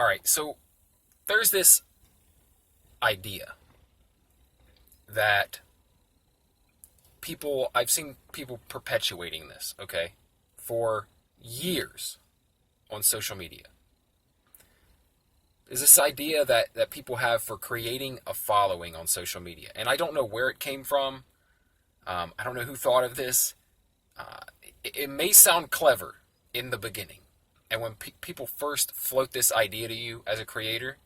All right, so there's this idea that I've seen people perpetuating this, okay, for years on social media. Is this idea that people have for creating a following on social media. And I don't know where it came from. I don't know who thought of this. It may sound clever in the beginning. And when people first float this idea to you as a creator,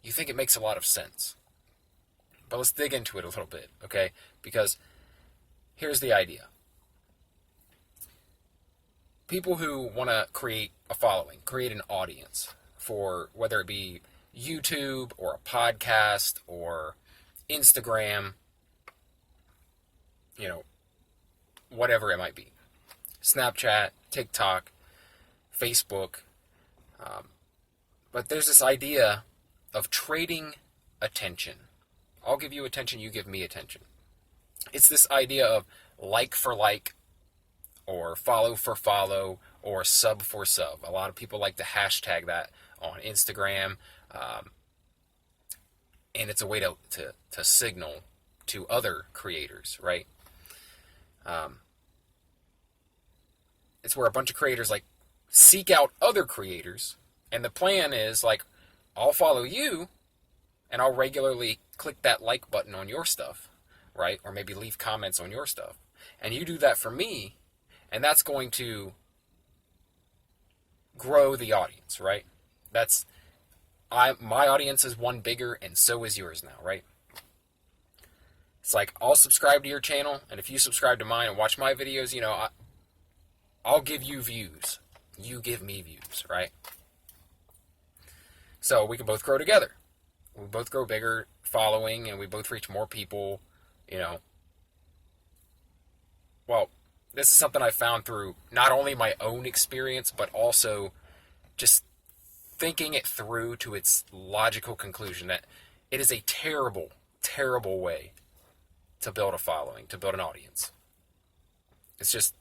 you think it makes a lot of sense. But let's dig into it a little bit, okay? Because here's the idea. People who want to create a following, create an audience for whether it be YouTube or a podcast or Instagram, whatever it might be. Snapchat, TikTok, Facebook. But there's this idea of trading attention. I'll give you attention, you give me attention. It's this idea of like for like, or follow for follow, or sub for sub. A lot of people like to hashtag that on Instagram, and it's a way to signal to other creators, right? It's where a bunch of creators seek out other creators, and the plan is I'll follow you, and I'll regularly click that like button on your stuff, right? Or maybe leave comments on your stuff. And you do that for me, and that's going to grow the audience, right? My audience is one bigger, and so is yours now, right? It's I'll subscribe to your channel, and if you subscribe to mine and watch my videos, I'll give you views. You give me views, right? So we can both grow together. We both grow bigger following, and we both reach more people, Well, this is something I found through not only my own experience, but also just thinking it through to its logical conclusion that it is a terrible, terrible way to build a following, to build an audience. It's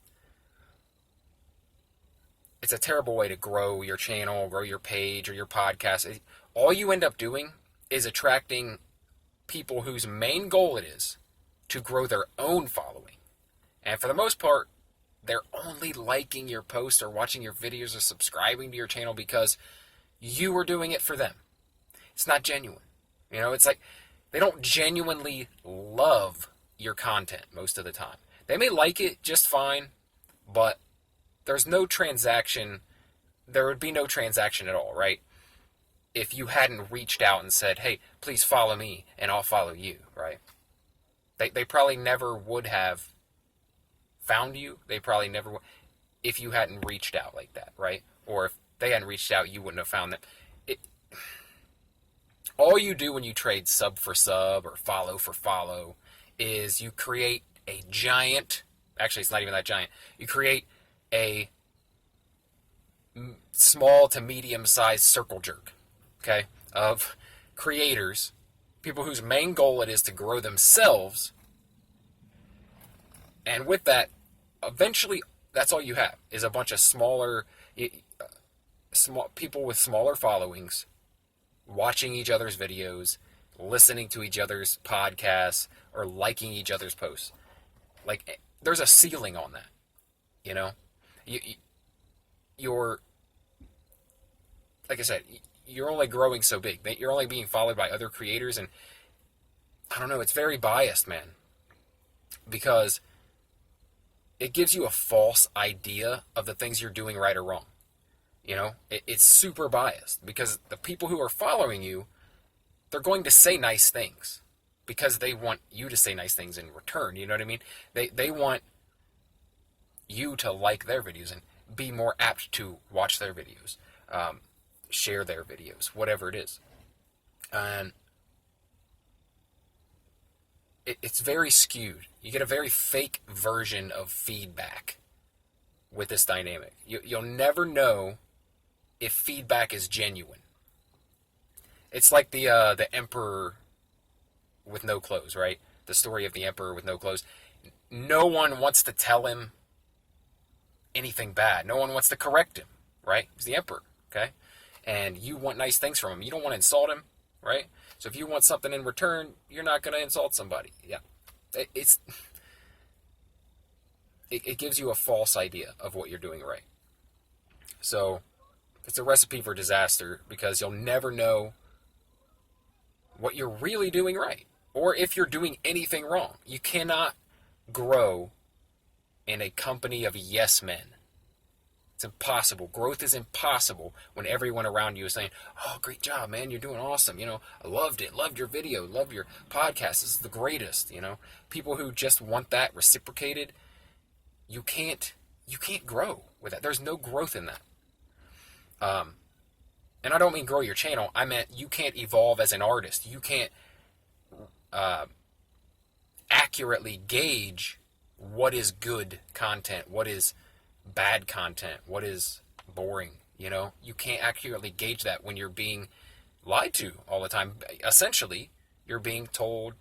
a terrible way to grow your channel, grow your page or your podcast. All you end up doing is attracting people whose main goal it is to grow their own following. And for the most part, they're only liking your posts or watching your videos or subscribing to your channel because you are doing it for them. It's not genuine. It's they don't genuinely love your content most of the time. They may like it just fine, but there's no transaction. There would be no transaction at all, right? If you hadn't reached out and said, hey, please follow me and I'll follow you, right? They probably never would have found you. They probably never would if you hadn't reached out like that, right? Or if they hadn't reached out, you wouldn't have found them. All you do when you trade sub for sub or follow for follow is you create a giant, actually it's not even that giant, you create a small to medium-sized circle jerk, okay, of creators, people whose main goal it is to grow themselves, and with that, eventually, that's all you have, is a bunch of small people with smaller followings, watching each other's videos, listening to each other's podcasts, or liking each other's posts. There's a ceiling on that, You're, like I said, you're only growing so big. You're only being followed by other creators, and I don't know, it's very biased, man. Because it gives you a false idea of the things you're doing right or wrong. It's super biased because the people who are following you, they're going to say nice things because they want you to say nice things in return. You know what I mean? They want you to like their videos and be more apt to watch their videos, share their videos, whatever it is. And it's very skewed. You get a very fake version of feedback with this dynamic. You'll never know if feedback is genuine. It's like the emperor with no clothes, right? The story of the emperor with no clothes. No one wants to tell him anything bad. No one wants to correct him, right? He's the emperor, okay? and you want nice things from him. You don't want to insult him, right? So if you want something in return, you're not going to insult somebody. Yeah. It gives you a false idea of what you're doing right. So it's a recipe for disaster because you'll never know what you're really doing right or if you're doing anything wrong. You cannot grow in a company of yes men. It's impossible. Growth is impossible when everyone around you is saying, oh, great job, man. You're doing awesome. I loved it. Loved your video. Loved your podcast. This is the greatest. People who just want that reciprocated, you can't grow with that. There's no growth in that. And I don't mean grow your channel. I meant you can't evolve as an artist. You can't accurately gauge what is good content, what is bad content, what is boring. You can't accurately gauge that when you're being lied to all the time. Essentially, you're being told,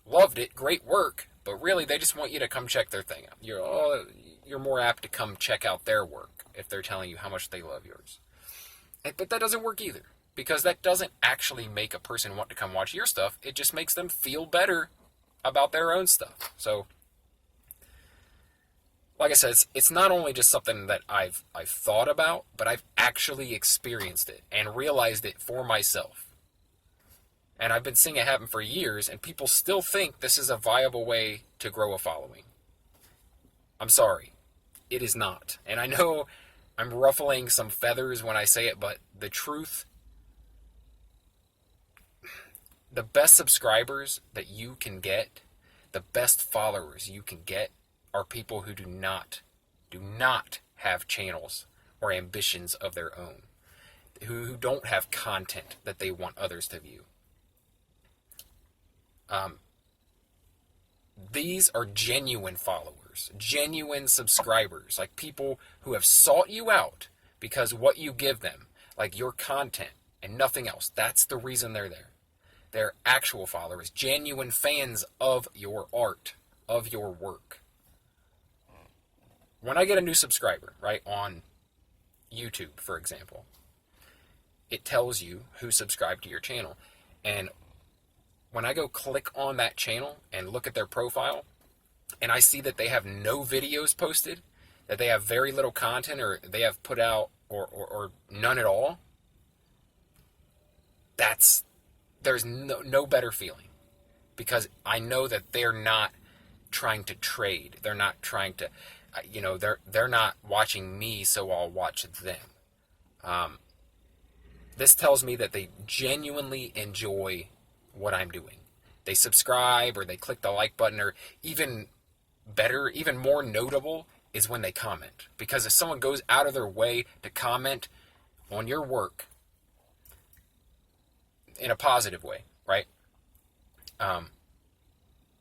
loved it, great work, but really they just want you to come check their thing out. You're more apt to come check out their work if they're telling you how much they love yours. But that doesn't work either, because that doesn't actually make a person want to come watch your stuff. It just makes them feel better about their own stuff. So, like I said, it's not only just something that I've thought about, but I've actually experienced it and realized it for myself. And I've been seeing it happen for years, and people still think this is a viable way to grow a following. I'm sorry. It is not. And I know I'm ruffling some feathers when I say it, but the truth, the best subscribers that you can get, the best followers you can get, are people who do not have channels or ambitions of their own, who don't have content that they want others to view. These are genuine followers, genuine subscribers, like people who have sought you out because what you give them, like your content and nothing else, that's the reason they're there. They're actual followers, genuine fans of your art, of your work. When I get a new subscriber, right, on YouTube, for example, it tells you who subscribed to your channel. And when I go click on that channel and look at their profile, and I see that they have no videos posted, that they have very little content, or they have put out or none at all, there's no better feeling, because I know that they're not trying to trade. They're not trying to, they're not watching me, so I'll watch them. This tells me that they genuinely enjoy what I'm doing. They subscribe, or they click the like button, or even better, even more notable is when they comment. Because if someone goes out of their way to comment on your work in a positive way, right?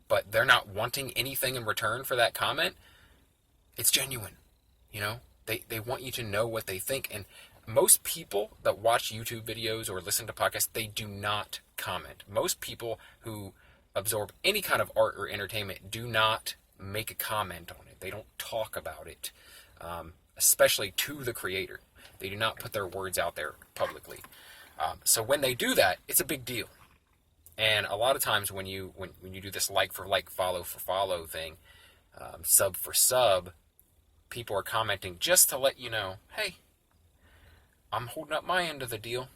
But they're not wanting anything in return for that comment, it's genuine. They want you to know what they think. And most people that watch YouTube videos or listen to podcasts, they do not comment. Most people who absorb any kind of art or entertainment do not make a comment on it. They don't talk about it, especially to the creator. They do not put their words out there publicly. So when they do that, it's a big deal. And a lot of times when you do this like for like, follow for follow thing, sub for sub, people are commenting just to let you know, hey, I'm holding up my end of the deal.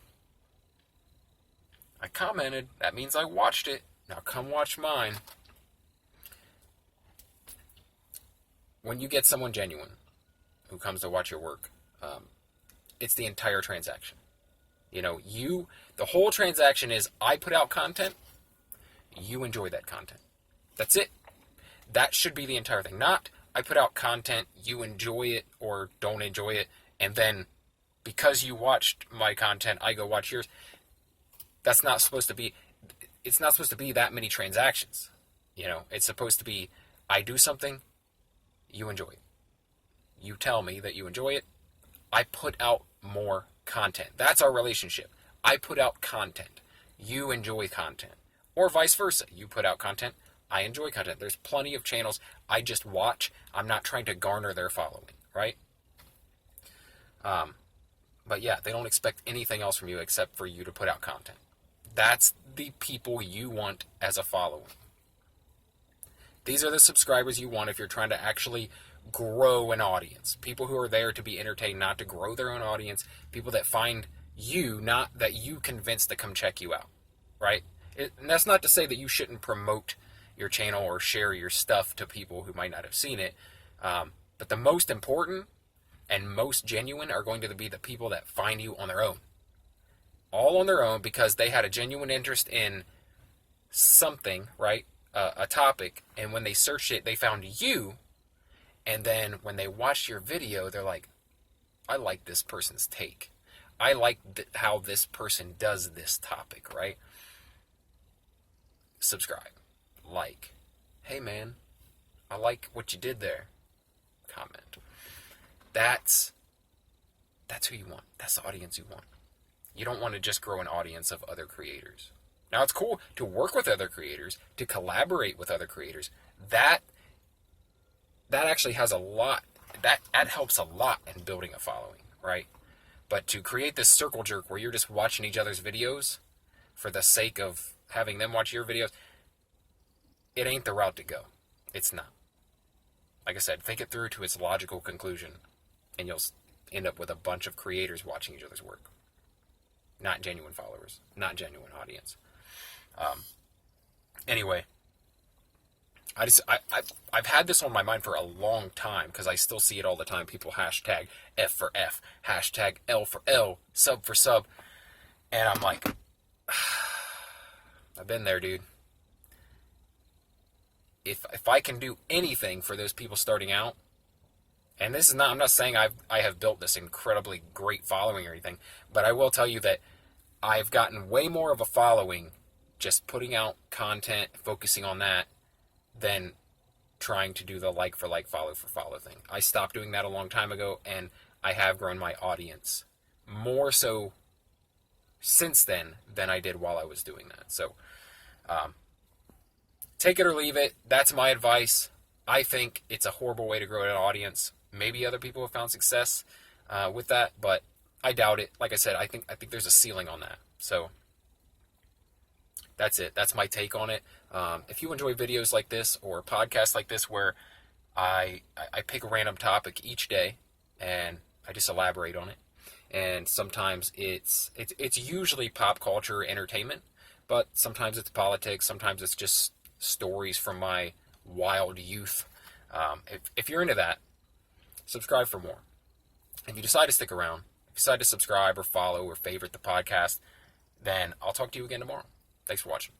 I commented. That means I watched it. Now come watch mine. When you get someone genuine who comes to watch your work, it's the entire transaction. The whole transaction is I put out content, you enjoy that content. That's it. That should be the entire thing. Not I put out content, you enjoy it or don't enjoy it, and then because you watched my content, I go watch yours. It's not supposed to be that many transactions. It's supposed to be, I do something, you enjoy it. You tell me that you enjoy it, I put out more content. That's our relationship. I put out content, you enjoy content. Or vice versa. You put out content, I enjoy content. There's plenty of channels I just watch. I'm not trying to garner their following, right? But yeah, they don't expect anything else from you except for you to put out content. That's the people you want as a following. These are the subscribers you want if you're trying to actually grow an audience. People who are there to be entertained, not to grow their own audience. People that find you, not that you convince to come check you out, right? And that's not to say that you shouldn't promote your channel or share your stuff to people who might not have seen it. But the most important and most genuine are going to be the people that find you on their own. All on their own because they had a genuine interest in something, right? A topic. And when they searched it, they found you. And then when they watched your video, they're like, I like this person's take. I like how this person does this topic, right? Subscribe. Like. Hey, man, I like what you did there. Comment. That's who you want. That's the audience you want. You don't want to just grow an audience of other creators. Now, it's cool to work with other creators, to collaborate with other creators. That actually has a lot, that helps a lot in building a following, right? But to create this circle jerk where you're just watching each other's videos for the sake of having them watch your videos, it ain't the route to go. It's not. Like I said, think it through to its logical conclusion, and you'll end up with a bunch of creators watching each other's work. Not genuine followers, not genuine audience. Anyway, I've had this on my mind for a long time because I still see it all the time. People hashtag F for F, hashtag L for L, sub for sub. And I'm like, I've been there, dude. If I can do anything for those people starting out, and this is not, I'm not saying I have built this incredibly great following or anything, but I will tell you that I've gotten way more of a following just putting out content, focusing on that, than trying to do the like for like, follow for follow thing. I stopped doing that a long time ago, and I have grown my audience more so since then than I did while I was doing that. So, take it or leave it. That's my advice. I think it's a horrible way to grow an audience. Maybe other people have found success with that, but I doubt it. Like I said, I think there's a ceiling on that. So that's it. That's my take on it. If you enjoy videos like this or podcasts like this where I pick a random topic each day and I just elaborate on it, and sometimes it's usually pop culture entertainment, but sometimes it's politics, sometimes it's just stories from my wild youth. If you're into that, subscribe for more. If you decide to stick around, if you decide to subscribe or follow or favorite the podcast, then I'll talk to you again tomorrow. Thanks for watching.